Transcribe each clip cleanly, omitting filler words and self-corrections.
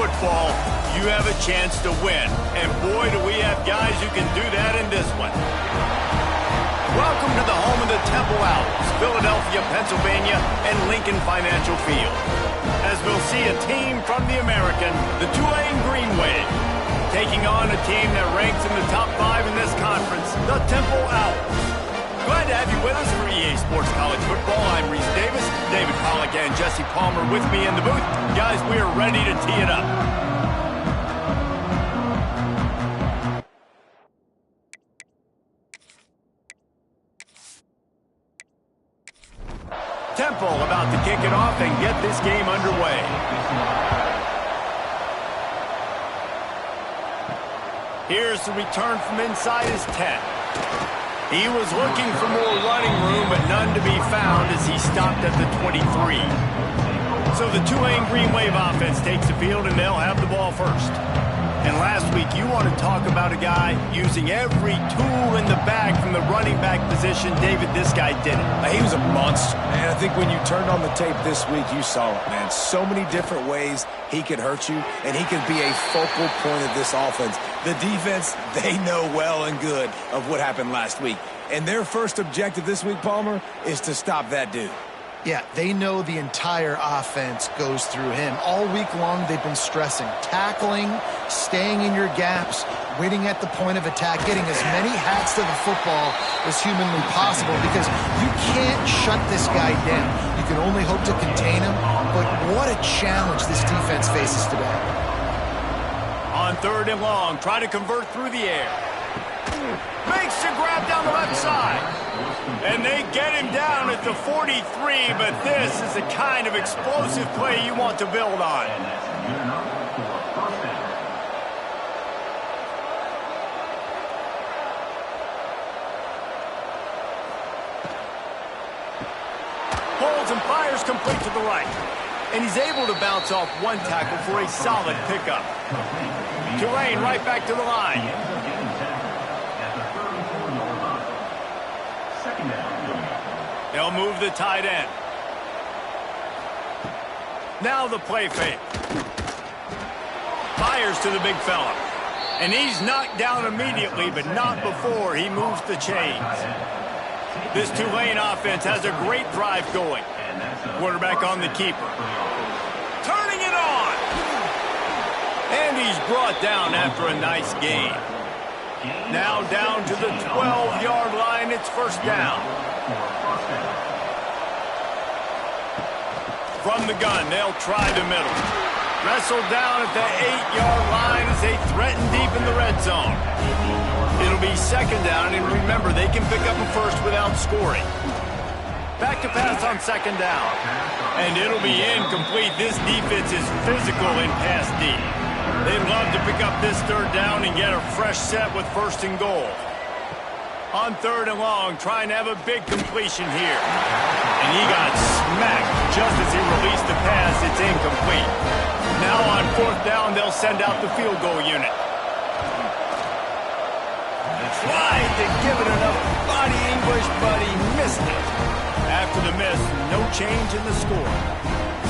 football, you have a chance to win. And boy, do we have guys who can do that in this one. Welcome to the home of the Temple Owls, Philadelphia, Pennsylvania, and Lincoln Financial Field. As we'll see a team from the American, the Tulane Green Wave, taking on a team that ranks in the top 5 in this conference, the Temple Owls. Glad to have you with us for EA Sports College Football. I'm Reese Davis, David Pollack, and Jesse Palmer with me in the booth. Guys, we are ready to tee it up. Temple about to kick it off and get this game underway. Here's the return from inside his 10. He was looking for more running room, but none to be found as he stopped at the 23. So the Tulane Green Wave offense takes the field, and they'll have the ball first. And last week, you want to talk about a guy using every tool in the bag from the running back position. David, this guy did it. He was a monster, man. I think when you turned on the tape this week, you saw it, man. So many different ways he could hurt you, and he could be a focal point of this offense. The defense, they know well and good of what happened last week. And their first objective this week, Palmer, is to stop that dude. Yeah, they know the entire offense goes through him. All week long, they've been stressing tackling, staying in your gaps, waiting at the point of attack, getting as many hats to the football as humanly possible, because you can't shut this guy down. You can only hope to contain him, but what a challenge this defense faces today. On 3rd and long, try to convert through the air. Makes the grab down the left side. And they get him down at the 43, but this is the kind of explosive play you want to build on. Holds and fires complete to the right. And he's able to bounce off one tackle for a solid pickup. Tulane right back to the line. They'll move the tight end. Now the play fake. Fires to the big fella. And he's knocked down immediately, but not before he moves the chains. This Tulane offense has a great drive going. Quarterback on the keeper. Turning it on! And he's brought down after a nice gain. Now down to the 12-yard line. It's first down. From the gun, they'll try the middle. Wrestled down at the 8-yard line as they threaten deep in the red zone. It'll be second down, and remember, they can pick up a first without scoring. Back to pass on second down. And it'll be incomplete. This defense is physical in pass deep. They'd love to pick up this 3rd down and get a fresh set with 1st and goal. On 3rd and long, trying to have a big completion here. And he got smacked just as he released the pass. It's incomplete. Now on 4th down, they'll send out the field goal unit. Tried to give it enough body English, but he missed it. After the miss, no change in the score.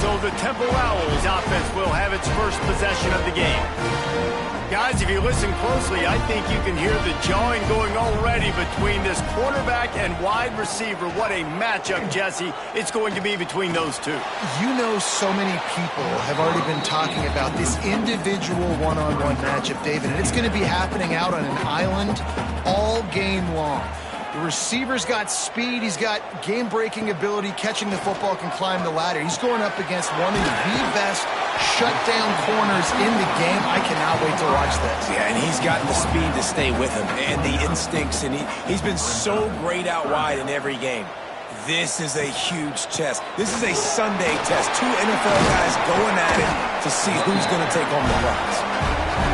So the Temple Owls offense will have its first possession of the game. Guys, if you listen closely, I think you can hear the jawing going already between this quarterback and wide receiver. What a matchup, Jesse, it's going to be between those two. You know, so many people have already been talking about this individual one-on-one matchup, David, and it's going to be happening out on an island all game long. The receiver's got speed. He's got game-breaking ability. Catching the football, can climb the ladder. He's going up against one of the best shutdown corners in the game. I cannot wait to watch this. Yeah, and he's got the speed to stay with him and the instincts, and he's been so great out wide in every game. This is a huge test. This is a Sunday test. 2 NFL guys going at it to see who's going to take home the prize.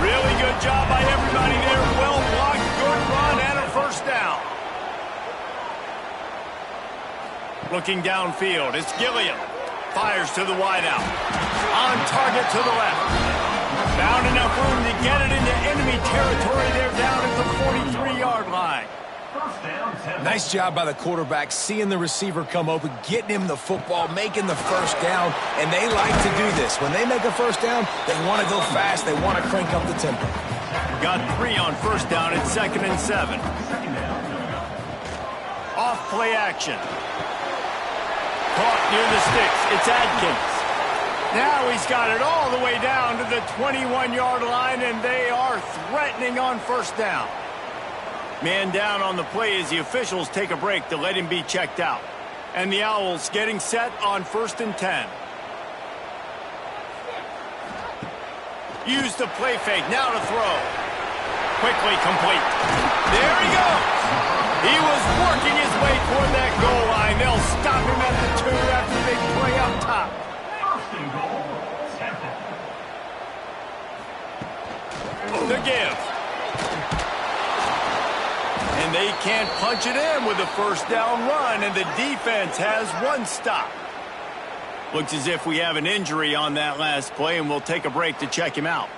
Really good job by everybody there. Well blocked, good run, and a first down. Looking downfield, it's Gilliam. Fires to the wideout. On target to the left. Found enough room to get it into enemy territory. They're down at the 43-yard line. Nice job by the quarterback, seeing the receiver come open, getting him the football, making the first down, and they like to do this. When they make a first down, they want to go fast. They want to crank up the tempo. Got 3 on first down at 2nd and 7. Off play action. Caught near the sticks. It's Adkins. Now he's got it all the way down to the 21-yard line, and they are threatening on first down. Man down on the play as the officials take a break to let him be checked out. And the Owls getting set on 1st and 10. Use the play fake. Now to throw. Quickly complete. There he goes. He was working his way toward that goal line. They'll stop him at the 2 after the big play up top. The give. And they can't punch it in with a first down run, and the defense has 1 stop. Looks as if we have an injury on that last play, and we'll take a break to check him out.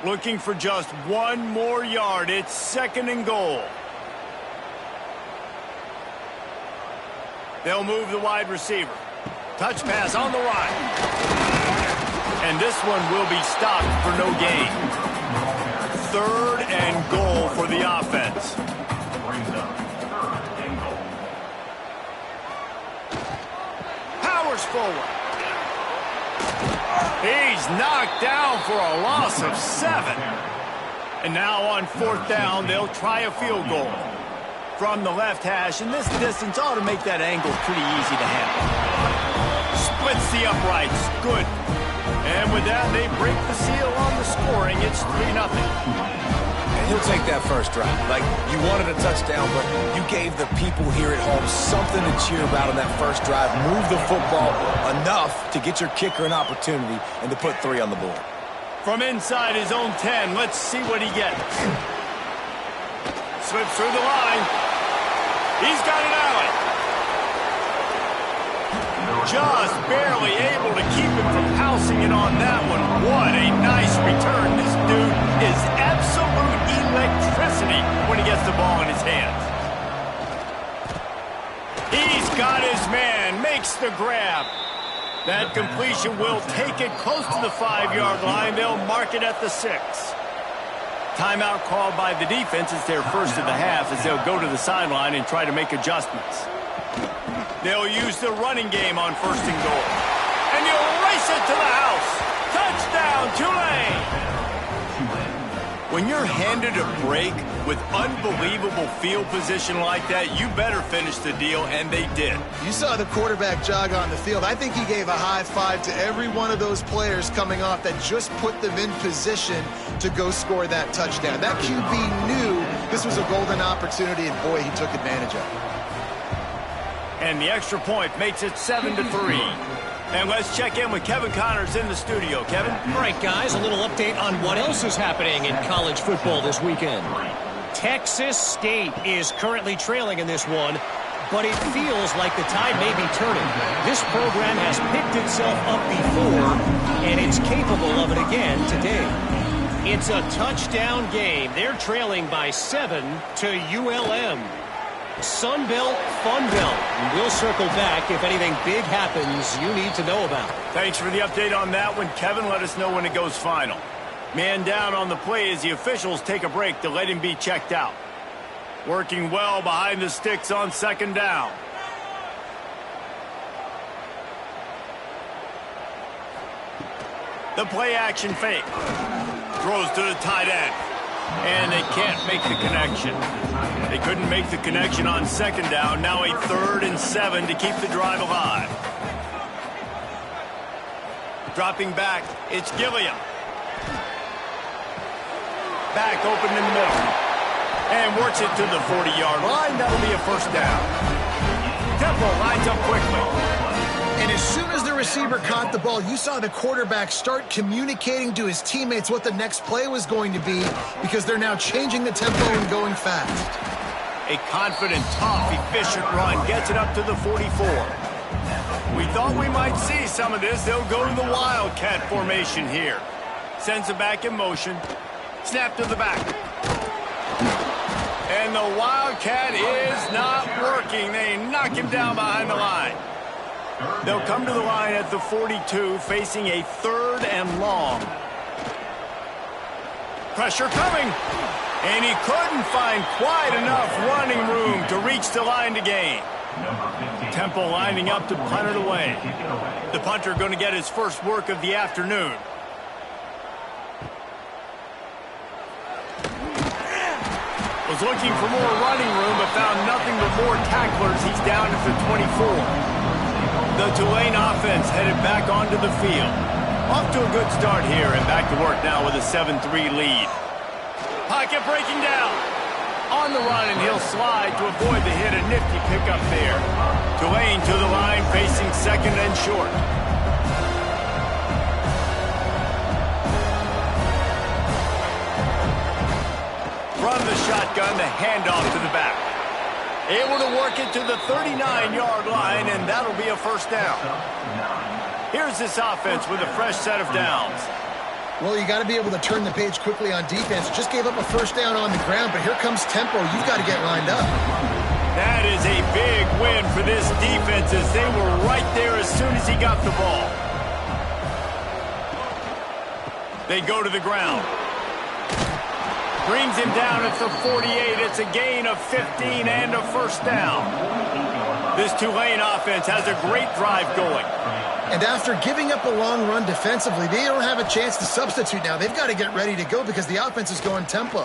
Looking for just 1 more yard. It's 2nd and goal. They'll move the wide receiver. Touch pass on the right. And this one will be stopped for no gain. 3rd and goal for the offense. Powers forward. He's knocked down for a loss of 7. And now on 4th down, they'll try a field goal. From the left hash, and this distance ought to make that angle pretty easy to handle. Splits the uprights. Good. And with that, they break the seal on the scoring. It's 3-0. And he'll take that first drive. Like, you wanted a touchdown, but you gave the people here at home something to cheer about on that first drive. Move the football enough to get your kicker an opportunity and to put 3 on the board. From inside his own 10, let's see what he gets. Slips through the line. He's got an alley. Just barely able to keep him from housing it on that one. What a nice return. This dude is absolute electricity when he gets the ball in his hands. He's got his man. Makes the grab. That completion will take it close to the 5-yard line. They'll mark it at the 6. Timeout called by the defense. It's their first of the half as they'll go to the sideline and try to make adjustments. They'll use the running game on 1st and goal. And you'll race it to the house. Touchdown, Tulane! When you're handed a break with unbelievable field position like that, you better finish the deal, and they did. You saw the quarterback jog on the field. I think he gave a high five to every one of those players coming off that just put them in position to go score that touchdown. That QB knew this was a golden opportunity, and boy, he took advantage of it. And the extra point makes it 7-3. And let's check in with Kevin Connors in the studio. Kevin? All right, guys, a little update on what else is happening in college football this weekend. Texas State is currently trailing in this one, but it feels like the tide may be turning. This program has picked itself up before, and it's capable of it again today. It's a touchdown game. They're trailing by 7 to ULM. Sunbelt, Funbelt. We'll circle back if anything big happens you need to know about. Thanks for the update on that one, Kevin. Let us know when it goes final. Man down on the play as the officials take a break to let him be checked out. Working well behind the sticks on 2nd down. The play action fake. Throws to the tight end. And they can't make the connection. They couldn't make the connection on 2nd down. Now a 3rd and 7 to keep the drive alive. Dropping back, it's Gilliam. Back open in the middle. And works it to the 40-yard line. That'll be a first down. Temple lines up quickly. And as soon as the receiver caught the ball, you saw the quarterback start communicating to his teammates what the next play was going to be because they're now changing the tempo and going fast. A confident, tough, efficient run gets it up to the 44. We thought we might see some of this. They'll go to the Wildcat formation here. Sends it back in motion. Snap to the back. And the Wildcat is not working. They knock him down behind the line. They'll come to the line at the 42, facing a 3rd and long. Pressure coming. And he couldn't find quite enough running room to reach the line to gain. Temple lining up to punt it away. The punter going to get his first work of the afternoon. Was looking for more running room, but found nothing but more tacklers. He's down at the 24. The Tulane offense headed back onto the field. Off to a good start here, and back to work now with a 7-3 lead. Pocket breaking down. On the run, and he'll slide to avoid the hit. A nifty pickup there. Tulane to the line, facing 2nd and short. Run the shotgun, the handoff to the back. Able to work it to the 39-yard line, and that'll be a first down. Here's this offense with a fresh set of downs. Well, you got to be able to turn the page quickly on defense. Just gave up a first down on the ground, but here comes tempo. You've got to get lined up. That is a big win for this defense, as they were right there as soon as he got the ball. They go to the ground. Brings him down at the 48. It's a gain of 15 and a first down. This Tulane offense has a great drive going. And after giving up a long run defensively, they don't have a chance to substitute now. They've got to get ready to go because the offense is going tempo.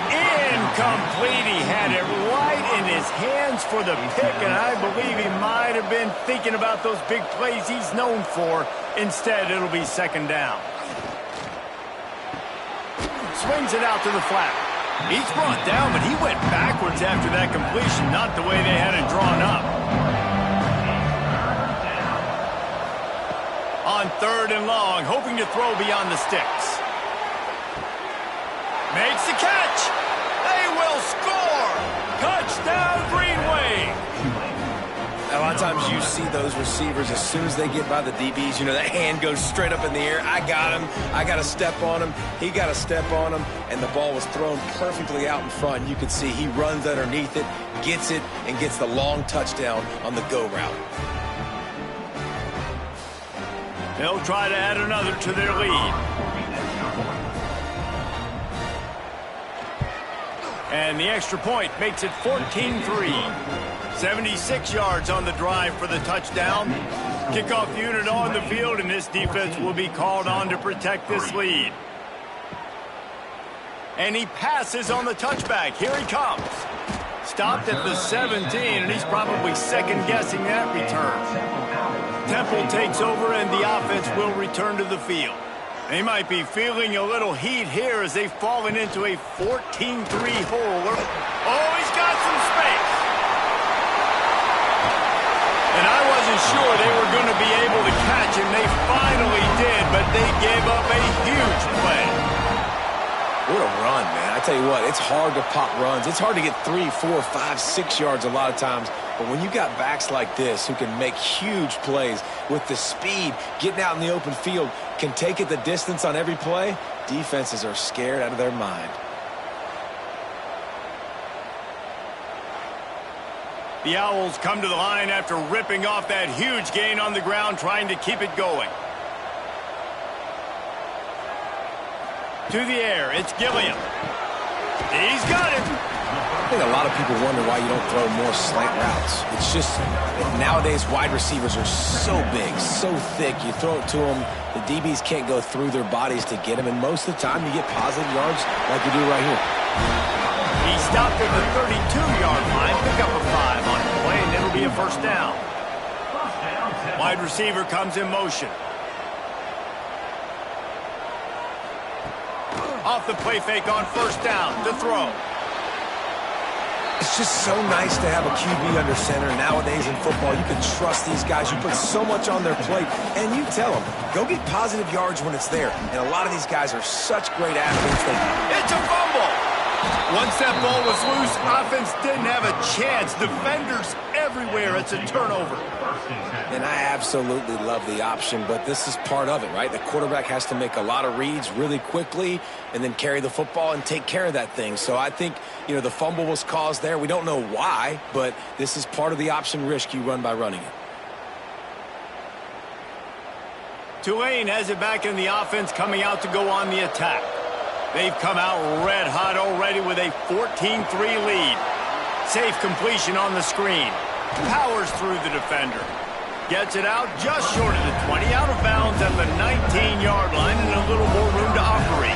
Incomplete. He had it right in his hands for the pick, and I believe he might have been thinking about those big plays he's known for. Instead, it'll be 2nd down. Swings it out to the flat. He's brought down, but he went backwards after that completion, not the way they had it drawn up. On 3rd and long, hoping to throw beyond the sticks. Makes the catch. They will score. Touchdown, Green Wave. A lot of times you see those receivers, as soon as they get by the DBs, you know, that hand goes straight up in the air. I got him. I got to step on him. He got to step on him. And the ball was thrown perfectly out in front. You can see he runs underneath it, gets it, and gets the long touchdown on the go route. They'll try to add another to their lead. And the extra point makes it 14-3. 76 yards on the drive for the touchdown. Kickoff unit on the field, and this defense will be called on to protect this lead. And he passes on the touchback. Here he comes. Stopped at the 17, and he's probably second-guessing that return. Temple takes over, and the offense will return to the field. They might be feeling a little heat here as they've fallen into a 14-3 hole. Oh, he's got some space. And I wasn't sure they were going to be able to catch him. They finally did, but they gave up a huge play. What a run, man. I tell you what, it's hard to pop runs. It's hard to get 3, 4, 5, 6 yards a lot of times. But when you got backs like this who can make huge plays with the speed, getting out in the open field, can take it the distance on every play, defenses are scared out of their mind. The Owls come to the line after ripping off that huge gain on the ground, trying to keep it going. To the air, it's Gilliam. He's got it. I think a lot of people wonder why you don't throw more slant routes. It's just nowadays wide receivers are so big, so thick. You throw it to them, the DBs can't go through their bodies to get them, and most of the time you get positive yards like you do right here. He stopped at the 32-yard line, pick up a 5 on the play, and it'll be a first down. Wide receiver comes in motion. Off the play fake on first down to throw. It's just so nice to have a QB under center. Nowadays in football, you can trust these guys. You put so much on their plate, and you tell them, go get positive yards when it's there. And a lot of these guys are such great athletes. It's a fumble. Once that ball was loose, offense didn't have a chance. Defenders everywhere. It's a turnover. And I absolutely love the option, but this is part of it, right? The quarterback has to make a lot of reads really quickly and then carry the football and take care of that thing. So I think, you know, the fumble was caused there. We don't know why, but this is part of the option risk you run by running it. Tulane has it back in the offense, coming out to go on the attack. They've come out red hot already with a 14-3 lead. Safe completion on the screen. Powers through the defender. Gets it out just short of the 20, out of bounds at the 19-yard line and a little more room to operate.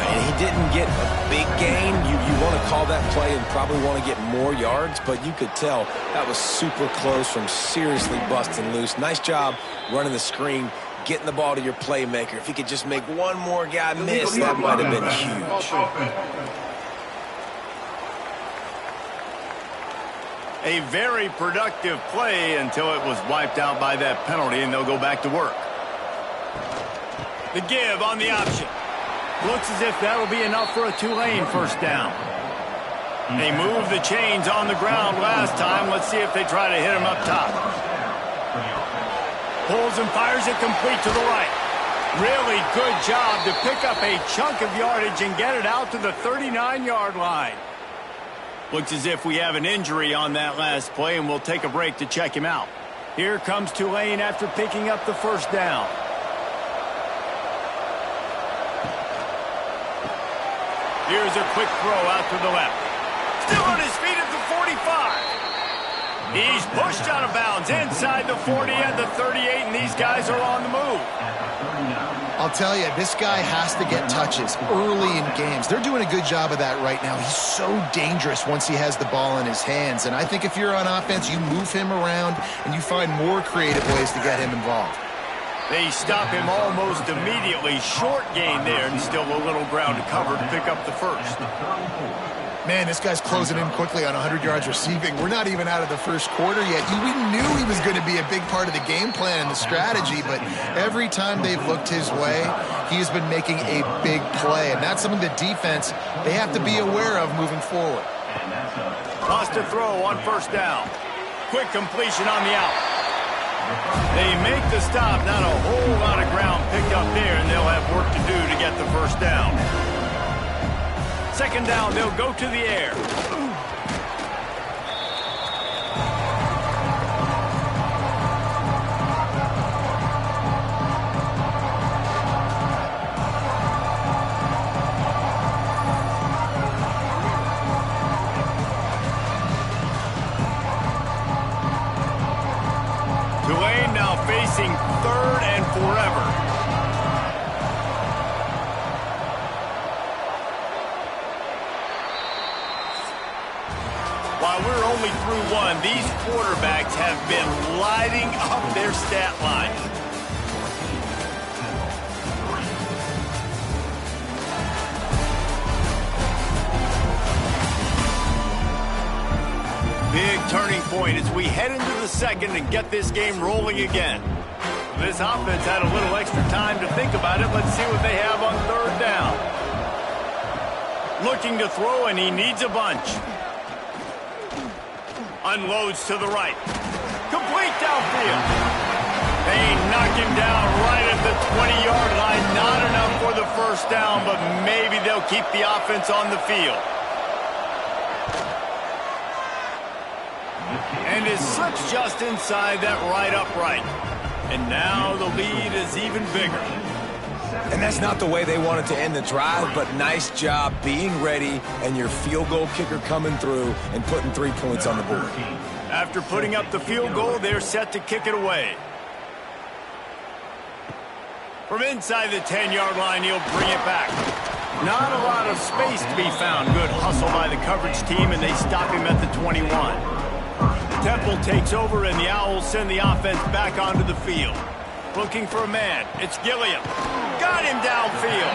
And he didn't get a big gain. You want to call that play and probably want to get more yards, but you could tell that was super close from seriously busting loose. Nice job running the screen, getting the ball to your playmaker. If he could just make one more guy miss, that might have been huge. A very productive play until it was wiped out by that penalty, and they'll go back to work. The give on the option. Looks as if that'll be enough for a Tulane first down. They moved the chains on the ground last time. Let's see if they try to hit him up top. Pulls and fires it complete to the right. Really good job to pick up a chunk of yardage and get it out to the 39-yard line. Looks as if we have an injury on that last play, and we'll take a break to check him out. Here comes Tulane after picking up the first down. Here's a quick throw out to the left. Still on his feet at the 45. He's pushed out of bounds inside the 40 and the 38, and these guys are on the move. I'll tell you, this guy has to get touches early in games. They're doing a good job of that right now. He's so dangerous once he has the ball in his hands. And I think if you're on offense, you move him around and you find more creative ways to get him involved. They stop him almost immediately. Short gain there, and still a little ground to cover to pick up the first. Man, this guy's closing in quickly on 100 yards receiving. We're not even out of the first quarter yet. We knew he was going to be a big part of the game plan and the strategy, but every time they've looked his way, he has been making a big play, and that's something the defense, they have to be aware of moving forward. Lost a throw on first down. Quick completion on the out. They make the stop. Not a whole lot of ground picked up there, and they'll have work to do to get the first down. Second down, they'll go to the air. Tulane now facing third and forever. While we're only through one, these quarterbacks have been lighting up their stat line. Big turning point as we head into the second and get this game rolling again. This offense had a little extra time to think about it. Let's see what they have on third down. Looking to throw, and he needs a bunch. Unloads to the right. Complete downfield. They knock him down right at the 20-yard line. Not enough for the first down, but maybe they'll keep the offense on the field. And it slips just inside that right upright. And now the lead is even bigger. And that's not the way they wanted to end the drive, but nice job being ready and your field goal kicker coming through and putting 3 points on the board. After putting up the field goal, they're set to kick it away. From inside the 10-yard line, he'll bring it back. Not a lot of space to be found. Good hustle by the coverage team, and they stop him at the 21. Temple takes over, and the Owls send the offense back onto the field. Looking for a man. It's Gilliam. Got him downfield.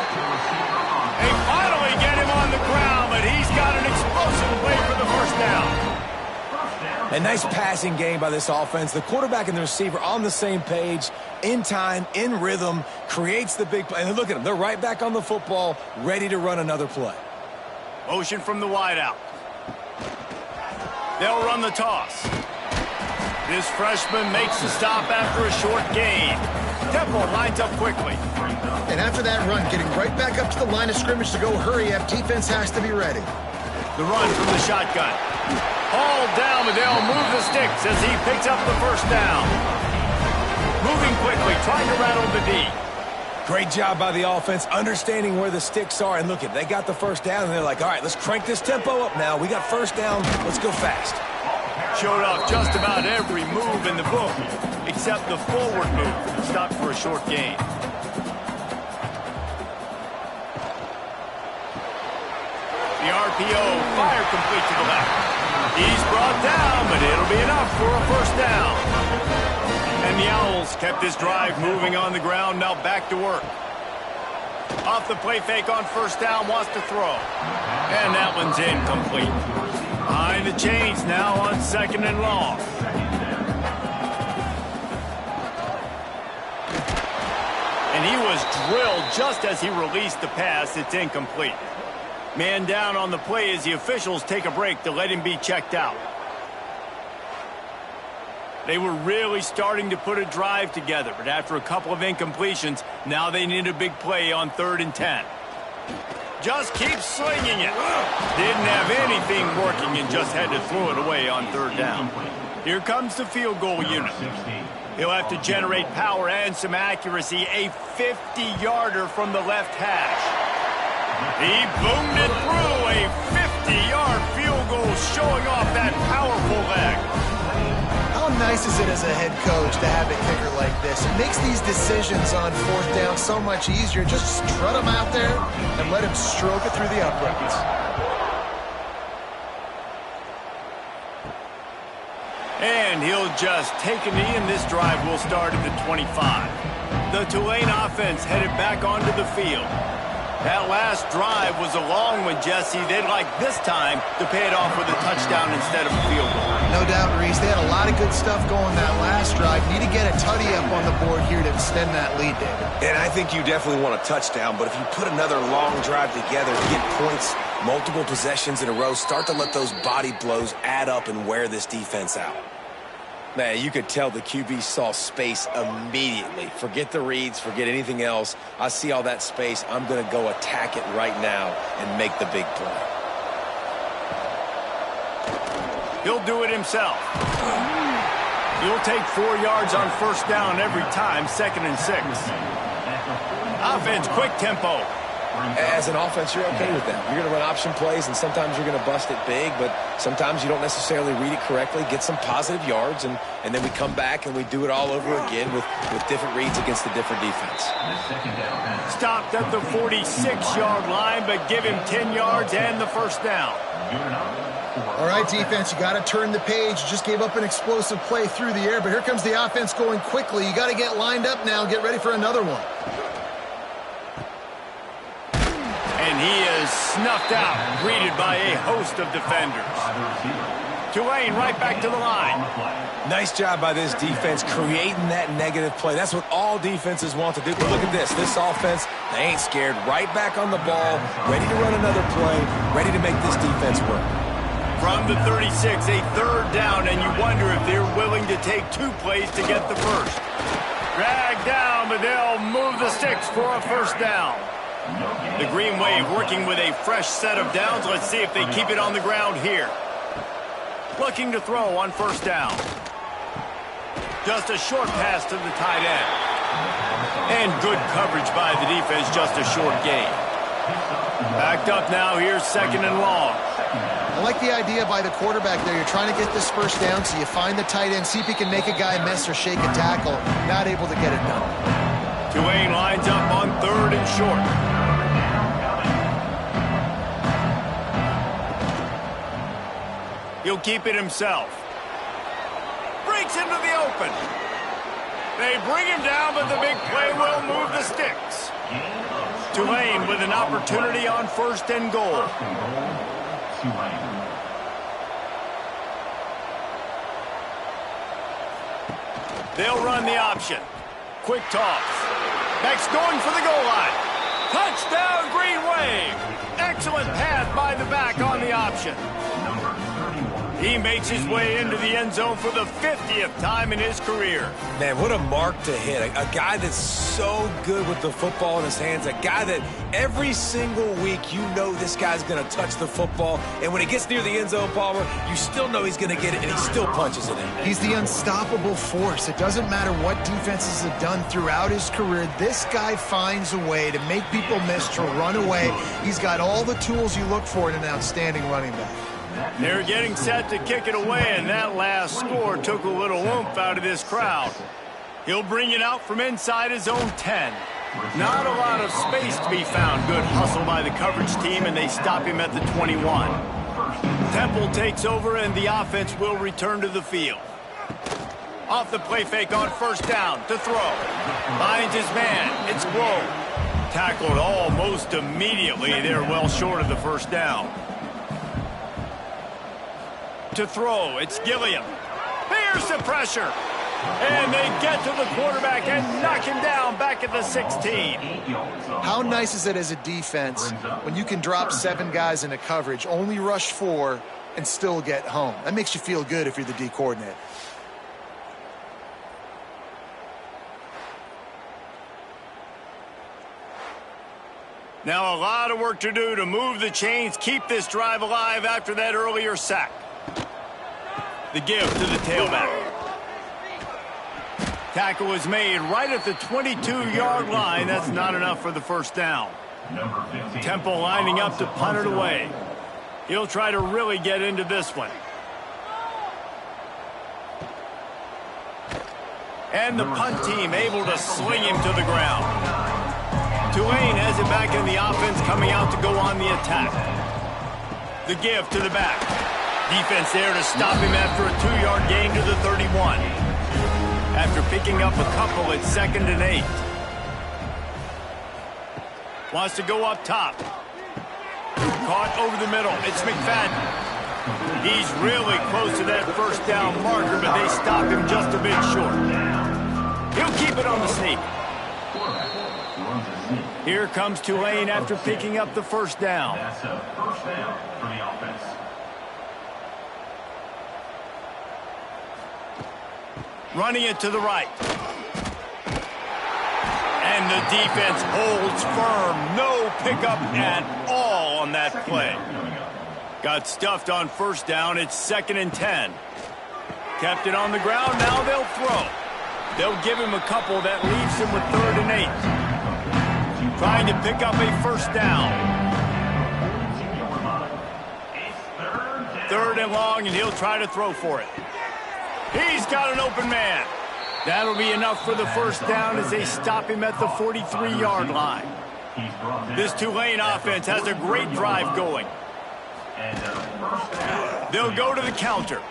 They finally get him on the ground, but he's got an explosive play for the first down. A nice passing game by this offense. The quarterback and the receiver on the same page, in time, in rhythm, creates the big play. And look at them. They're right back on the football, ready to run another play. Motion from the wideout. They'll run the toss. This freshman makes the stop after a short gain. Temple lines up quickly. And after that run, getting right back up to the line of scrimmage to go hurry up, defense has to be ready. The run from the shotgun. Hauled down, but they'll move the sticks as he picks up the first down. Moving quickly, trying to rattle the D. Great job by the offense, understanding where the sticks are. And look, they got the first down, and they're like, all right, let's crank this tempo up now. We got first down. Let's go fast. Showed off just about every move in the book, except the forward move. Stopped for a short gain. The RPO, fire complete to the left. He's brought down, but it'll be enough for a first down. And the Owls kept this drive moving on the ground, now back to work. Off the play fake on first down, wants to throw. And that one's incomplete. Behind the chains now on second and long. And he was drilled just as he released the pass. It's incomplete. Man down on the play as the officials take a break to let him be checked out. They were really starting to put a drive together, but after a couple of incompletions, now they need a big play on 3rd and 10. Just keep slinging it. Didn't have anything working and just had to throw it away on 3rd down. Here comes the field goal unit. He'll have to generate power and some accuracy. A 50-yarder from the left hash. He boomed it through. A 50-yard field goal showing off that powerful leg. How nice is it as a head coach to have a kicker like this? It makes these decisions on 4th down so much easier. Just strut him out there and let him stroke it through the uprights. And he'll just take a knee, and this drive will start at the 25. The Tulane offense headed back onto the field. That last drive was a long one, Jesse. They'd like this time to pay it off with a touchdown instead of a field goal. No doubt, Reese. They had a lot of good stuff going that last drive. Need to get a tutty up on the board here to extend that lead, David. And I think you definitely want a touchdown, but if you put another long drive together to get points, multiple possessions in a row, start to let those body blows add up and wear this defense out. Man, you could tell the QB saw space immediately. Forget the reads, forget anything else. I see all that space. I'm going to go attack it right now and make the big play. He'll do it himself. He'll take 4 yards on first down every time, 2nd and 6. Offense, quick tempo. As an offense, you're okay with that. You're going to run option plays, and sometimes you're going to bust it big, but sometimes you don't necessarily read it correctly, get some positive yards, and then we come back and we do it all over again with different reads against a different defense. Stopped at the 46-yard line, but give him 10 yards and the first down. All right, defense, you got to turn the page. You just gave up an explosive play through the air, but here comes the offense going quickly. You got to get lined up now, get ready for another one. And he is snuffed out, greeted by a host of defenders. Tulane right back to the line. Nice job by this defense creating that negative play. That's what all defenses want to do. But look at this. This offense, they ain't scared. Right back on the ball, ready to run another play, ready to make this defense work. From the 36, a 3rd down, and you wonder if they're willing to take 2 plays to get the first. Dragged down, but they'll move the sticks for a first down. The Green Wave working with a fresh set of downs. Let's see if they keep it on the ground here. Looking to throw on first down. Just a short pass to the tight end. And good coverage by the defense, just a short gain. Backed up now, here's 2nd and long. I like the idea by the quarterback there. You're trying to get this first down, so you find the tight end, see if he can make a guy miss or shake a tackle. Not able to get it done. Tulane lines up on 3rd and short. He'll keep it himself. Breaks into the open. They bring him down, but the big play will move the sticks. Tulane with an opportunity on 1st and goal. They'll run the option. Quick toss. Next going for the goal line. Touchdown, Green Wave. Excellent pass by the back on the option. He makes his way into the end zone for the 50th time in his career. Man, what a mark to hit. A guy that's so good with the football in his hands. A guy that every single week you know this guy's going to touch the football. And when he gets near the end zone, Palmer, you still know he's going to get it, and he still punches it in. He's the unstoppable force. It doesn't matter what defenses have done throughout his career. This guy finds a way to make people miss, to run away. He's got all the tools you look for in an outstanding running back. They're getting set to kick it away, and that last score took a little oomph out of this crowd. He'll bring it out from inside his own 10. Not a lot of space to be found. Good hustle by the coverage team, and they stop him at the 21. Temple takes over, and the offense will return to the field. Off the play fake on first down to throw. Finds his man. It's Blow. Tackled almost immediately. They're well short of the first down. To throw, it's Gilliam. Here's the pressure. And they get to the quarterback and knock him down back at the 16. How nice is it as a defense when you can drop 7 guys into coverage, only rush 4, and still get home? That makes you feel good if you're the D coordinator. Now a lot of work to do to move the chains, keep this drive alive after that earlier sack. The give to the tailback. Tackle is made right at the 22-yard line. That's not enough for the first down. Temple lining up to punt it away. He'll try to really get into this one. And the punt team able to sling him to the ground. Tulane has it back in the offense, coming out to go on the attack. The give to the back. Defense there to stop him after a 2-yard gain to the 31. After picking up a couple, it's 2nd and 8. Wants to go up top. Caught over the middle. It's McFadden. He's really close to that first down marker, but they stop him just a bit short. He'll keep it on the sneak. Here comes Tulane after picking up the first down. That's a first down for the offense. Running it to the right. And the defense holds firm. No pickup at all on that play. Got stuffed on first down. It's 2nd and 10. Kept it on the ground. Now they'll throw. They'll give him a couple. That leaves him with 3rd and 8. Trying to pick up a first down. 3rd and long, and he'll try to throw for it. He's got an open man. That'll be enough for the first down as they stop him at the 43-yard line. This Tulane offense has a great drive going. They'll go to the counter.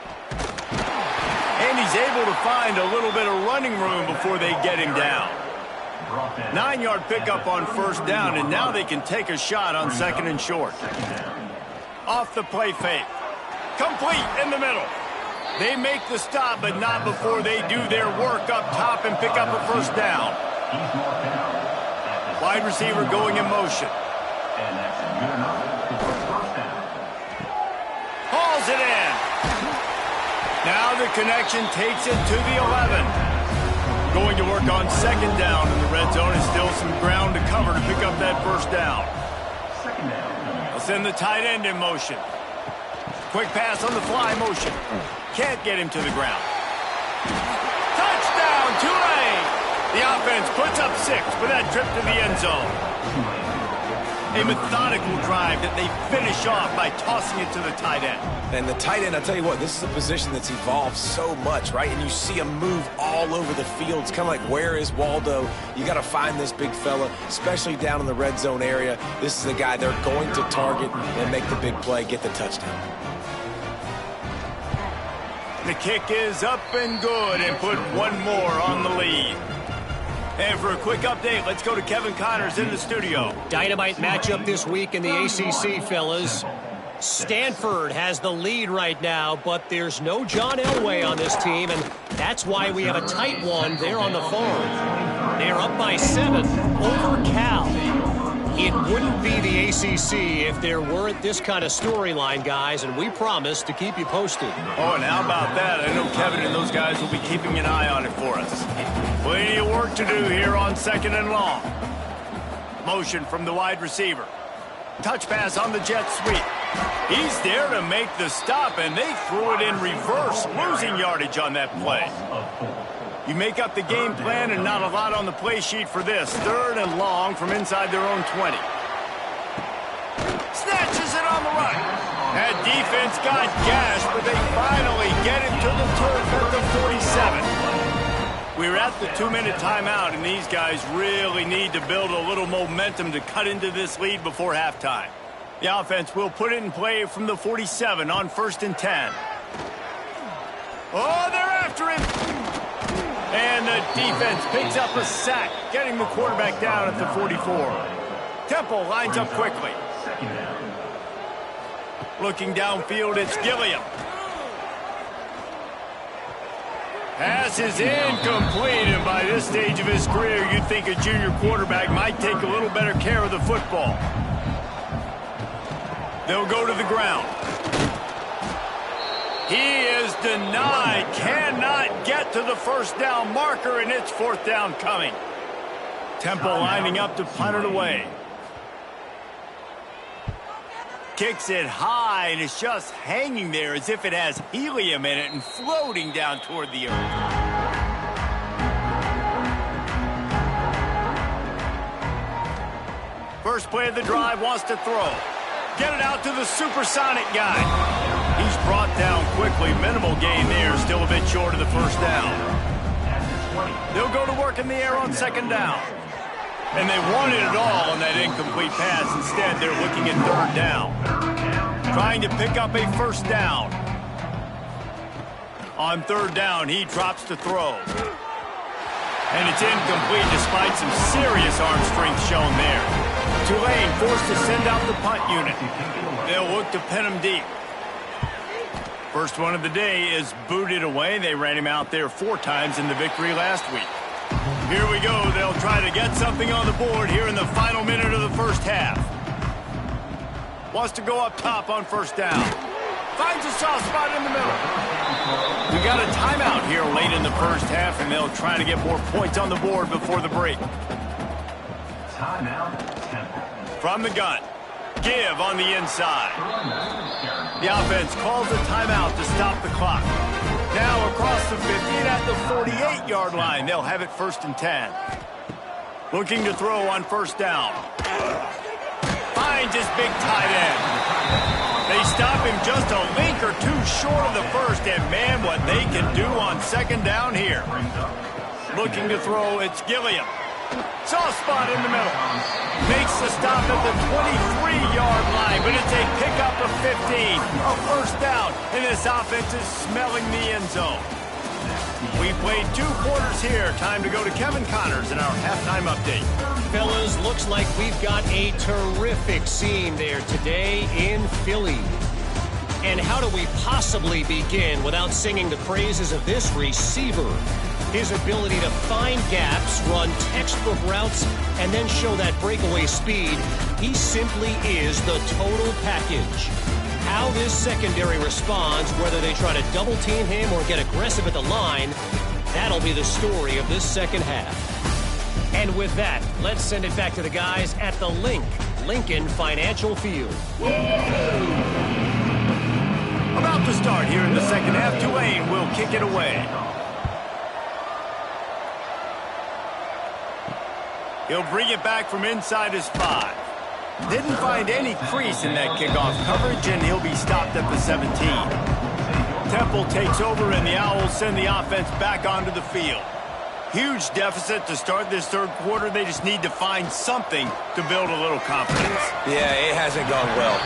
And he's able to find a little bit of running room before they get him down. 9-yard pickup on first down, and now they can take a shot on 2nd and short. Off the play fake. Complete in the middle. They make the stop, but not before they do their work up top and pick up a first down. Wide receiver going in motion. Hauls it in. Now the connection takes it to the 11. Going to work on 2nd down in the red zone, and still some ground to cover to pick up that first down. They'll send the tight end in motion. Quick pass on the fly motion. Can't get him to the ground. Touchdown, Tulane! The offense puts up 6 for that trip to the end zone. A methodical drive that they finish off by tossing it to the tight end. And the tight end, I'll tell you what, this is a position that's evolved so much, right? And you see him move all over the field. It's kind of like, where is Waldo? You got to find this big fella, especially down in the red zone area. This is the guy they're going to target and make the big play, get the touchdown. The kick is up and good, and put one more on the lead. And for a quick update, let's go to Kevin Connors in the studio. Dynamite matchup this week in the ACC, fellas. Stanford has the lead right now, but there's no John Elway on this team, and that's why we have a tight one there on the farm. They're up by 7 over Cal. It wouldn't be the ACC if there weren't this kind of storyline, guys, and we promise to keep you posted. Oh, and how about that? I know Kevin and those guys will be keeping an eye on it for us. Plenty of work to do here on 2nd and long. Motion from the wide receiver. Touch pass on the jet sweep. He's there to make the stop, and they threw it in reverse, losing yardage on that play. You make up the game plan and not a lot on the play sheet for this. 3rd and long from inside their own 20. Snatches it on the run. That defense got gashed, but they finally get it to the turf at the 47. We're at the 2-minute timeout, and these guys really need to build a little momentum to cut into this lead before halftime. The offense will put it in play from the 47 on 1st and 10. Oh, they're after him. And the defense picks up a sack, getting the quarterback down at the 44. Temple lines up quickly. Looking downfield, it's Gilliam. Pass is incomplete, and by this stage of his career, you'd think a junior quarterback might take a little better care of the football. They'll go to the ground. He is denied, cannot get to the 1st down marker, and it's 4th down coming. Temple lining up to punt it away. Kicks it high, and it's just hanging there as if it has helium in it and floating down toward the earth. First play of the drive, wants to throw. Get it out to the supersonic guy. He's brought down quickly. Minimal gain there, still a bit short of the 1st down. They'll go to work in the air on 2nd down. And they wanted it all on that incomplete pass. Instead, they're looking at 3rd down. Trying to pick up a 1st down. On 3rd down, he drops to throw. And it's incomplete despite some serious arm strength shown there. Tulane forced to send out the punt unit. They'll look to pin him deep. First one of the day is booted away. They ran him out there 4 times in the victory last week. Here we go. They'll try to get something on the board here in the final minute of the 1st half. Wants to go up top on 1st down. Finds a soft spot in the middle. We got a timeout here late in the 1st half, and they'll try to get more points on the board before the break. Timeout. From the gun. Give on the inside. The offense calls a timeout to stop the clock. Now across the 50 and at the 48-yard line. They'll have it 1st and 10. Looking to throw on 1st down. Finds his big tight end. They stop him just a link or 2 short of the 1st, and man, what they can do on 2nd down here. Looking to throw, it's Gilliam. Soft spot in the middle. Makes the stop at the 23-yard line, but it's a pickup of 15. A 1st down, and this offense is smelling the end zone. We played 2 quarters here. Time to go to Kevin Connors in our halftime update. Fellas, looks like we've got a terrific scene there today in Philly. And how do we possibly begin without singing the praises of this receiver? His ability to find gaps, run textbook routes, and then show that breakaway speed. He simply is the total package. How this secondary responds, whether they try to double team him or get aggressive at the line, that'll be the story of this 2nd half. And with that, let's send it back to the guys at the Lincoln Financial Field. About to start here in the 2nd half. Tulane will kick it away. He'll bring it back from inside his 5. Didn't find any crease in that kickoff coverage, and he'll be stopped at the 17. Temple takes over, and the Owls send the offense back onto the field. Huge deficit to start this 3rd quarter. They just need to find something to build a little confidence. Yeah, it hasn't gone well.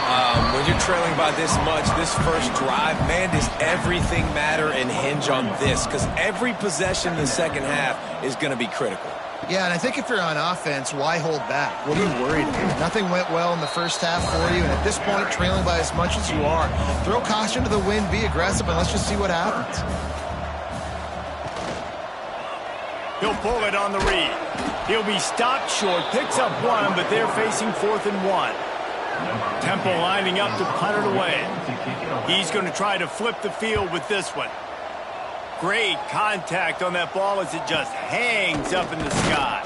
When you're trailing by this much, this 1st drive, man, does everything matter and hinge on this? Because every possession in the 2nd half is going to be critical. Yeah, and I think if you're on offense, why hold back? What are you worried about? Nothing went well in the 1st half for you, and at this point, trailing by as much as you are, throw caution to the wind, be aggressive, and let's just see what happens. He'll pull it on the read. He'll be stopped short, picks up one, but they're facing 4th and 1. Temple lining up to punt it away. He's going to try to flip the field with this one. Great contact on that ball as it just hangs up in the sky.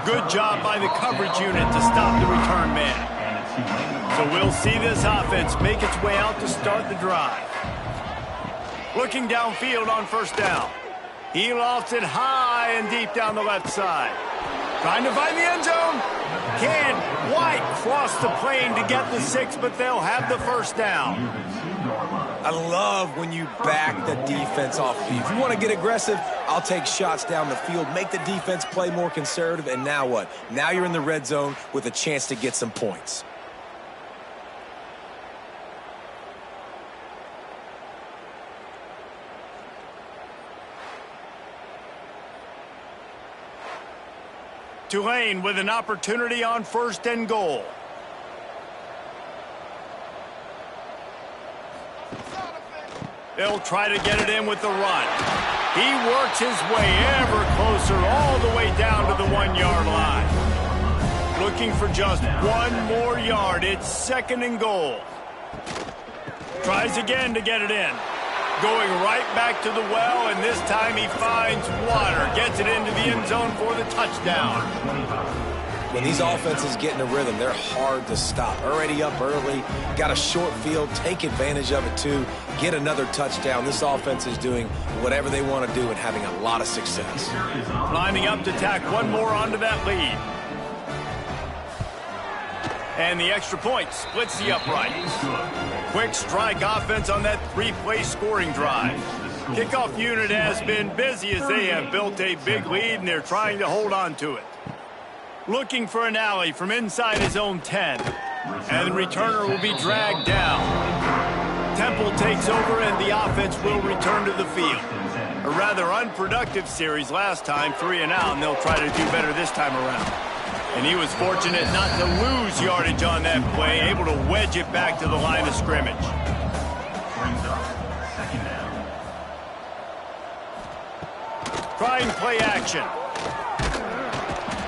Good job by the coverage unit to stop the return man. So we'll see this offense make its way out to start the drive. Looking downfield on 1st down. He lofts it high and deep down the left side. Trying to find the end zone. Can't quite cross the plane to get the 6, but they'll have the 1st down. I love when you back the defense off. If you want to get aggressive, I'll take shots down the field, make the defense play more conservative, and now what? Now you're in the red zone with a chance to get some points. Tulane with an opportunity on 1st and goal. They'll try to get it in with the run. He works his way ever closer all the way down to the 1-yard line. Looking for just 1 more yard. It's 2nd and goal. Tries again to get it in. Going right back to the well, and this time he finds water. Gets it into the end zone for the touchdown. When these offenses get in a rhythm, they're hard to stop. Already up early, got a short field, take advantage of it too, get another touchdown. This offense is doing whatever they want to do and having a lot of success. Lining up to tack 1 more onto that lead. And the extra point splits the uprights. Quick strike offense on that 3-play scoring drive. Kickoff unit has been busy as they have built a big lead and they're trying to hold on to it. Looking for an alley from inside his own 10. And the returner will be dragged down. Temple takes over and the offense will return to the field. A rather unproductive series last time, 3 and out, and they'll try to do better this time around. And he was fortunate not to lose yardage on that play, able to wedge it back to the line of scrimmage. Trying play action.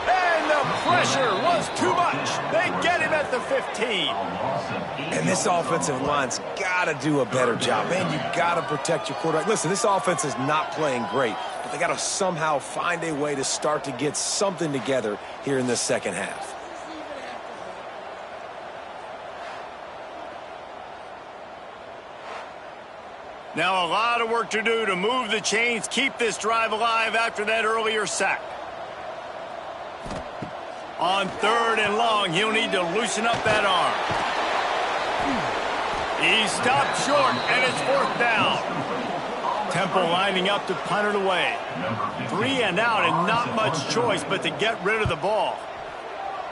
And the pressure was too much. They get him at the 15. And this offensive line's got to do a better job. Man, you got to protect your quarterback. Listen, this offense is not playing great, but they got to somehow find a way to start to get something together here in this 2nd half. Now a lot of work to do to move the chains, keep this drive alive after that earlier sack. On 3rd and long, he'll need to loosen up that arm. He's stopped short, and it's 4th down. Temple lining up to punt it away. 3 and out, and not much choice but to get rid of the ball.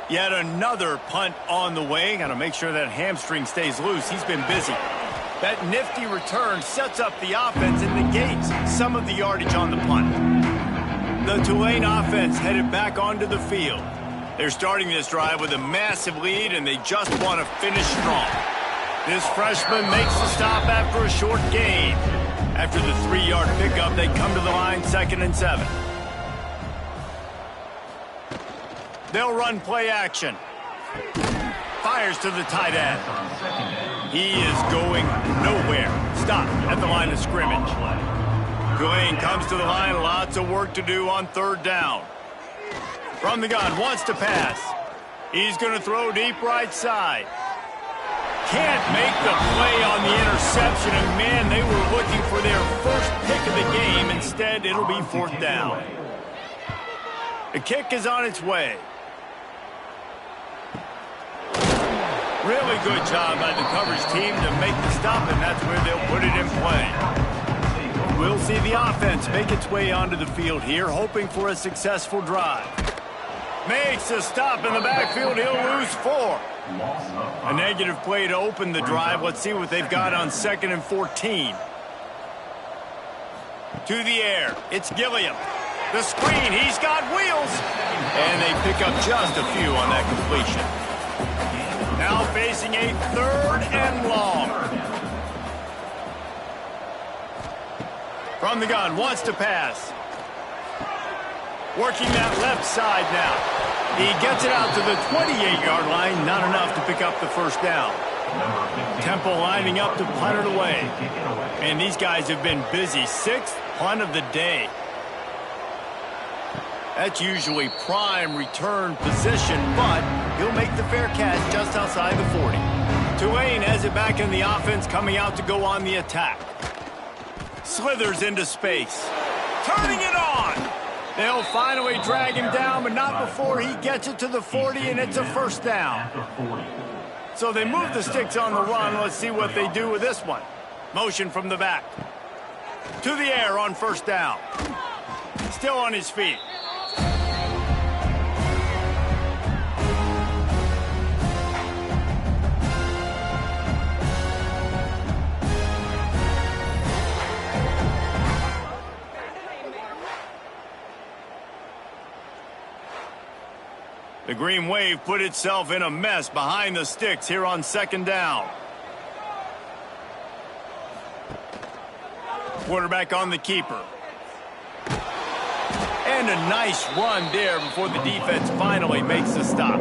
Yet another punt on the way. Got to make sure that hamstring stays loose. He's been busy. That nifty return sets up the offense and negates some of the yardage on the punt. The Tulane offense headed back onto the field. They're starting this drive with a massive lead, and they just want to finish strong. This freshman makes the stop after a short gain. After the 3-yard pickup, they come to the line 2nd and 7. They'll run play action. Fires to the tight end. He is going nowhere. Stop at the line of scrimmage. Tulane comes to the line. Lots of work to do on 3rd down. From the gun, wants to pass. He's going to throw deep right side. Can't make the play on the interception, and man, they were looking for their first pick of the game. Instead, it'll be 4th down. The kick is on its way. Really good job by the coverage team to make the stop, and that's where they'll put it in play. We'll see the offense make its way onto the field here, hoping for a successful drive. Makes a stop in the backfield. He'll lose 4. A negative play to open the drive. Let's see what they've got on 2nd and 14. To the air. It's Gilliam. The screen. He's got wheels. And they pick up just a few on that completion. Now facing a 3rd and long. From the gun. Wants to pass. Working that left side now. He gets it out to the 28-yard line. Not enough to pick up the first down. Temple lining up to punt it away. And these guys have been busy. 6th punt of the day. That's usually prime return position, but he'll make the fair catch just outside the 40. Tulane has it back in the offense, coming out to go on the attack. Slithers into space. Turning it on. They'll finally drag him down, but not before he gets it to the 40, and it's a first down. So they move the sticks on the run. Let's see what they do with this one. Motion from the back. To the air on first down. Still on his feet. The Green Wave put itself in a mess behind the sticks here on second down. Quarterback on the keeper. And a nice run there before the defense finally makes the stop.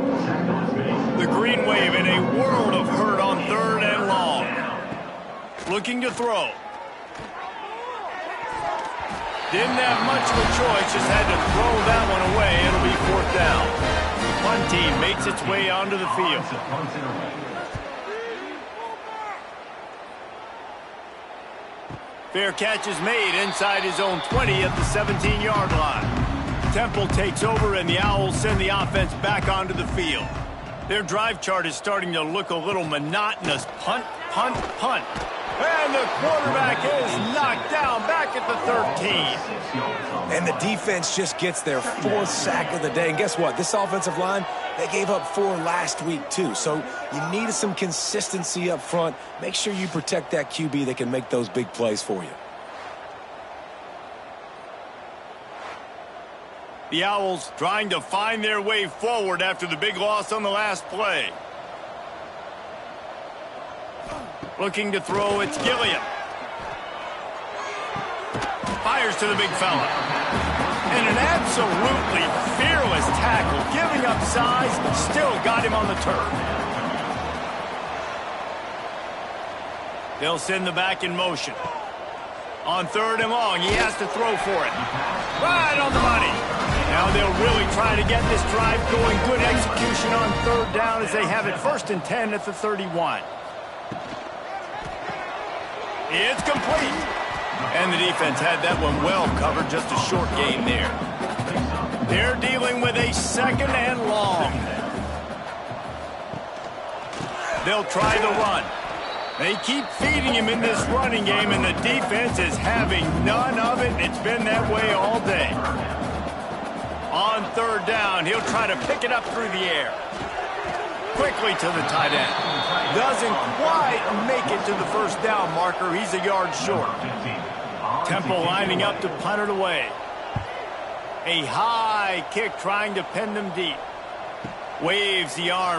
The Green Wave in a world of hurt on 3rd and long. Looking to throw. Didn't have much of a choice, just had to throw that one away. It'll be 4th down. The punt team makes its way onto the field. Fair catch is made inside his own 20 at the 17-yard line. Temple takes over, and the Owls send the offense back onto the field. Their drive chart is starting to look a little monotonous. Punt, punt, punt. And the quarterback is knocked down back at the 13. And the defense just gets their 4th sack of the day. And guess what? This offensive line, they gave up 4 last week too. So you need some consistency up front. Make sure you protect that QB that can make those big plays for you. The Owls trying to find their way forward after the big loss on the last play. Looking to throw, it's Gilliam. Fires to the big fella. And an absolutely fearless tackle, giving up size, still got him on the turf. They'll send the back in motion. On 3rd and long, he has to throw for it. Right on the money. Now they'll really try to get this drive going. Good execution on 3rd down as they have it 1st and 10 at the 31. It's complete. And the defense had that one well covered. Just a short gain there. They're dealing with a 2nd and long. They'll try the run. They keep feeding him in this running game, and the defense is having none of it. It's been that way all day. On 3rd down, he'll try to pick it up through the air. Quickly to the tight end. Doesn't quite make it to the first down marker. He's a yard short. Temple lining up to punt it away. A high kick trying to pin them deep. Waves the arm